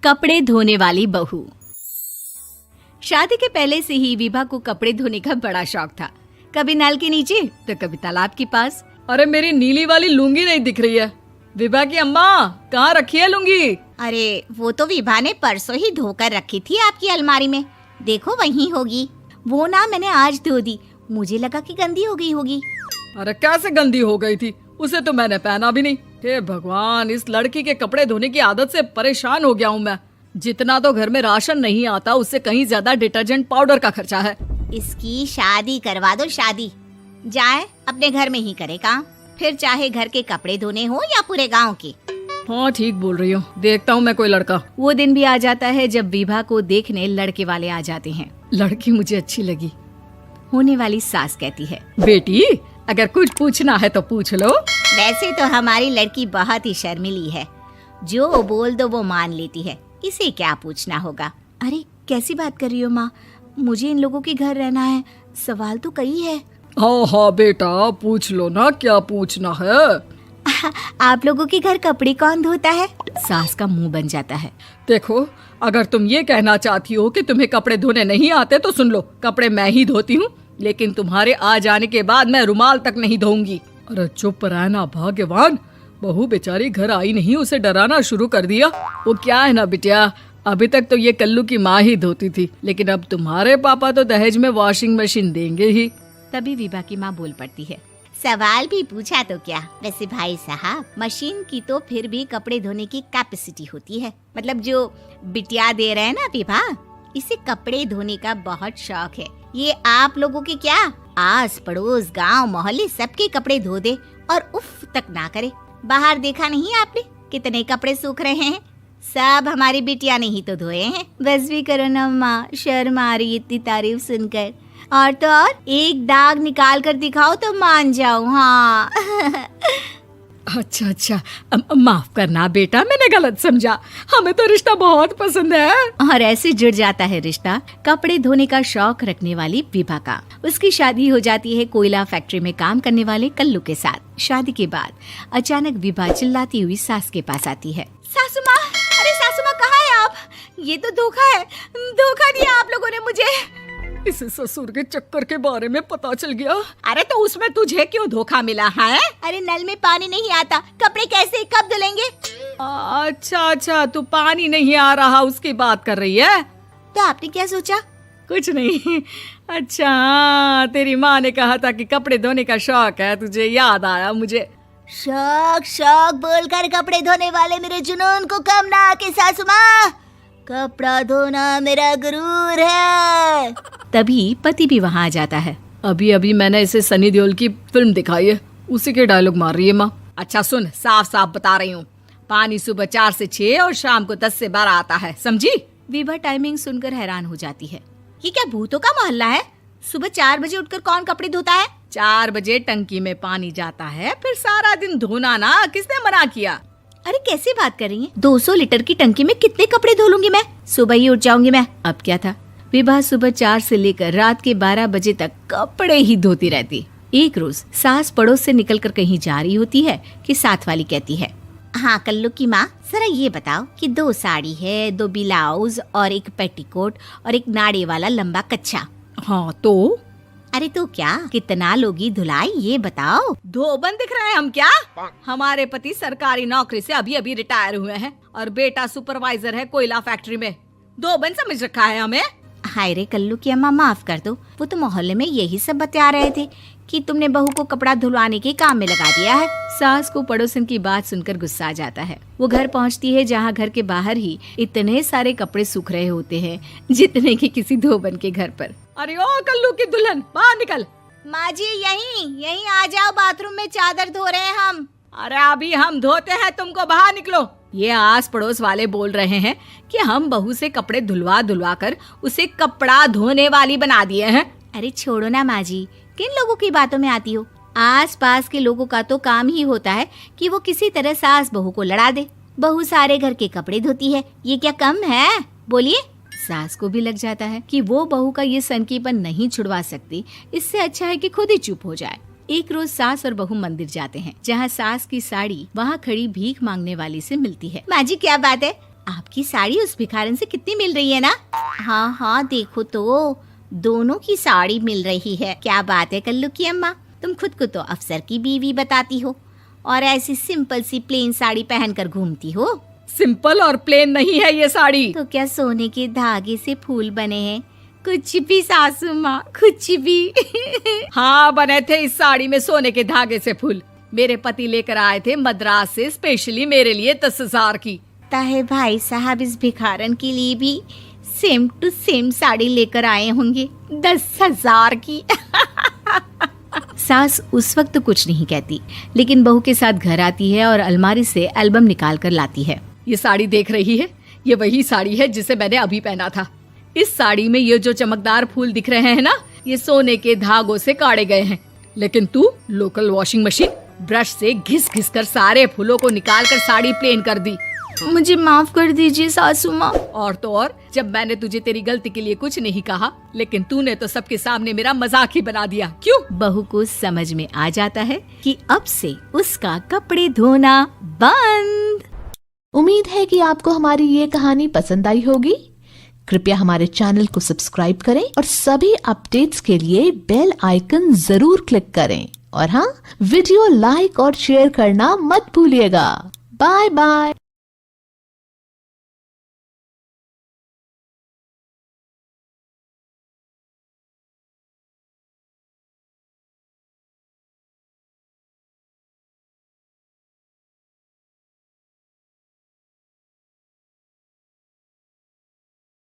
कपड़े धोने वाली बहू। शादी के पहले से ही विभा को कपड़े धोने का बड़ा शौक था। कभी नल के नीचे तो कभी तालाब के पास। अरे मेरी नीली वाली लुंगी नहीं दिख रही है। विभा की अम्मा, कहाँ रखी है लुंगी? अरे वो तो विभा ने परसों ही धोकर रखी थी आपकी अलमारी में, देखो वहीं होगी। वो ना मैंने आज धो दी, मुझे लगा कि गंदी हो गई होगी। अरे कैसे गंदी हो गई थी? उसे तो मैंने पहना भी नहीं। हे भगवान, इस लड़की के कपड़े धोने की आदत से परेशान हो गया हूँ मैं। जितना तो घर में राशन नहीं आता, उससे कहीं ज्यादा डिटर्जेंट पाउडर का खर्चा है। इसकी शादी करवा दो, शादी जाए अपने घर में ही करे काम, फिर चाहे घर के कपड़े धोने हो या पूरे गांव के। हाँ ठीक बोल रही हो, देखता हूँ मैं कोई लड़का। वो दिन भी आ जाता है जब विभा को देखने लड़के वाले आ जाते हैं। लड़की मुझे अच्छी लगी। होने वाली सास कहती है, बेटी अगर कुछ पूछना है तो पूछ लो। वैसे तो हमारी लड़की बहुत ही शर्मीली है, जो बोल दो वो मान लेती है, इसे क्या पूछना होगा। अरे कैसी बात कर रही हो माँ, मुझे इन लोगों के घर रहना है, सवाल तो कई है। हाँ हाँ बेटा, पूछ लो ना, क्या पूछना है। आप लोगों के घर कपड़े कौन धोता है? सास का मुंह बन जाता है। देखो, अगर तुम ये कहना चाहती हो कि तुम्हें कपड़े धोने नहीं आते तो सुन लो, कपड़े मैं ही धोती हूँ, लेकिन तुम्हारे आ जाने के बाद मैं रुमाल तक नहीं धोऊंगी। अरे चुप रहना भाग्यवान, बहू बेचारी घर आई नहीं, उसे डराना शुरू कर दिया। वो क्या है ना बिटिया, अभी तक तो ये कल्लू की माँ ही धोती थी, लेकिन अब तुम्हारे पापा तो दहेज में वॉशिंग मशीन देंगे ही। तभी विभा की माँ बोल पड़ती है, सवाल भी पूछा तो क्या। वैसे भाई साहब, मशीन की तो फिर भी कपड़े धोने की कैपेसिटी होती है। मतलब जो बिटिया दे रहे हैं ना विभा, इसे कपड़े धोने का बहुत शौक है। ये आप लोगों के क्या, आस पड़ोस गांव मोहल्ले सबके कपड़े धो दे और उफ तक ना करे। बाहर देखा नहीं आपने कितने कपड़े सूख रहे हैं? सब हमारी बिटिया ने ही तो धोए हैं। बस भी करो ना माँ, शर्म आ रही इतनी तारीफ सुनकर। और तो और एक दाग निकाल कर दिखाओ तो मान जाऊं। हाँ अच्छा अच्छा, माफ करना बेटा, मैंने गलत समझा। हमें तो रिश्ता बहुत पसंद है। और ऐसे जुड़ जाता है रिश्ता कपड़े धोने का शौक रखने वाली विभा का। उसकी शादी हो जाती है कोयला फैक्ट्री में काम करने वाले कल्लू के साथ। शादी के बाद अचानक विभा चिल्लाती हुई सास के पास आती है। सासू माँ, अरे सासू माँ कहाँ है आप? ये तो धोखा है, धोखा दिया आप लोगों ने मुझे। इसे ससुर के चक्कर के बारे में पता चल गया। अरे तो उसमें तुझे क्यों धोखा मिला है? अरे नल में पानी नहीं आता, कपड़े कैसे कब धुलेंगे? अच्छा अच्छा, तू पानी नहीं आ रहा उसकी बात कर रही है। तो आपने क्या सोचा? कुछ नहीं। अच्छा, तेरी माँ ने कहा था कि कपड़े धोने का शौक है तुझे, याद आया मुझे। शौक शौक बोलकर कपड़े धोने वाले मेरे जुनून को कम ना आके सासू माँ, कपड़ा धोना मेरा गुरूर है। तभी पति भी वहाँ आ जाता है। अभी अभी मैंने इसे सनी देओल की फिल्म दिखाई है, उसी के डायलॉग मार रही है माँ। अच्छा सुन, साफ साफ बता रही हूँ, पानी सुबह 4 से 6 और शाम को 10 से 12 आता है, समझी? विभा टाइमिंग सुनकर हैरान हो जाती है। ये क्या भूतों का मोहल्ला है? सुबह 4 बजे उठकर कौन कपड़े धोता है? 4 बजे टंकी में पानी जाता है, फिर सारा दिन धोना ना, किसने मना किया? अरे कैसी बात कर रही हैं? 200 लीटर की टंकी में कितने कपड़े धो लूंगी मैं? सुबह ही उठ जाऊंगी मैं। अब क्या था, विभा सुबह 4 से लेकर रात के 12 बजे तक कपड़े ही धोती रहती। एक रोज सास पड़ोस से निकलकर कहीं जा रही होती है कि साथ वाली कहती है, हाँ कल्लू की माँ, जरा ये बताओ कि 2 साड़ी है, 2 ब्लाउज और एक पेटीकोट और एक नाड़े वाला लंबा कच्छा। हाँ तो? अरे तो क्या, कितना लोगी धुलाई ये बताओ। धोबन दिख रहे हैं हम क्या? हमारे पति सरकारी नौकरी से अभी अभी रिटायर हुए हैं और बेटा सुपरवाइजर है कोयला फैक्ट्री में। धोबन समझ रखा है हमें। हाय रे कल्लू की अम्मा, माफ कर दो, वो तो मोहल्ले में यही सब बता रहे थे कि तुमने बहू को कपड़ा धुलवाने के काम में लगा दिया है। सास को पड़ोसन की बात सुनकर गुस्सा आ जाता है। वो घर पहुंचती है जहां घर के बाहर ही इतने सारे कपड़े सूख रहे होते हैं जितने कि किसी धोबन के घर पर। अरे ओ कल्लू की दुल्हन, बाहर निकल। माँ जी यहीं आ जाओ, बाथरूम में चादर धो रहे हैं हम। अरे अभी हम धोते हैं, तुमको बाहर निकलो। ये आस पड़ोस वाले बोल रहे हैं कि हम बहू से कपड़े धुलवा धुलवा कर उसे कपड़ा धोने वाली बना दिए हैं। अरे छोड़ो ना माँ जी, किन लोगों की बातों में आती हो? आस पास के लोगों का तो काम ही होता है कि वो किसी तरह सास बहू को लड़ा दे। बहू सारे घर के कपड़े धोती है, ये क्या कम है? बोलिए। सास को भी लग जाता है कि वो बहू का ये सनकीपन नहीं छुड़वा सकती, इससे अच्छा है कि खुद ही चुप हो जाए। एक रोज सास और बहू मंदिर जाते हैं, जहाँ सास की साड़ी वहाँ खड़ी भीख मांगने वाली से मिलती है। माँ जी क्या बात है, आपकी साड़ी उस भिखारन से कितनी मिल रही है ना? हाँ हाँ देखो तो दोनों की साड़ी मिल रही है। क्या बात है कल्लू की अम्मा, तुम खुद को तो अफसर की बीवी बताती हो और ऐसी सिंपल सी प्लेन साड़ी पहनकर घूमती हो। सिंपल और प्लेन नहीं है ये साड़ी। तो क्या सोने के धागे से फूल बने हैं? कुछ भी सासू माँ, कुछ भी। हाँ बने थे इस साड़ी में सोने के धागे से फूल। मेरे पति लेकर आए थे मद्रास से स्पेशली मेरे लिए 10,000 की। ताहे भाई साहब इस भिखारन के लिए भी सेम टू सेम साड़ी लेकर आए होंगे 10,000 की। सास उस वक्त तो कुछ नहीं कहती, लेकिन बहू के साथ घर आती है और अलमारी से एल्बम निकाल कर लाती है। ये साड़ी देख रही है, ये वही साड़ी है जिसे मैंने अभी पहना था। इस साड़ी में ये जो चमकदार फूल दिख रहे हैं ना, ये सोने के धागों से काढ़े गए हैं। लेकिन तू लोकल वॉशिंग मशीन ब्रश से घिस घिस कर सारे फूलों को निकाल कर साड़ी प्लेन कर दी। मुझे माफ कर दीजिए सासू माँ। और तो और, जब मैंने तुझे तेरी गलती के लिए कुछ नहीं कहा, लेकिन तूने तो सबके सामने मेरा मजाक ही बना दिया। क्यों? बहू को समझ में आ जाता है कि अब से उसका कपड़े धोना बंद। उम्मीद है कि आपको हमारी ये कहानी पसंद आई होगी। कृपया हमारे चैनल को सब्सक्राइब करें और सभी अपडेट्स के लिए बेल आइकन जरूर क्लिक करें। और हाँ, वीडियो लाइक और शेयर करना मत भूलिएगा। Bye bye.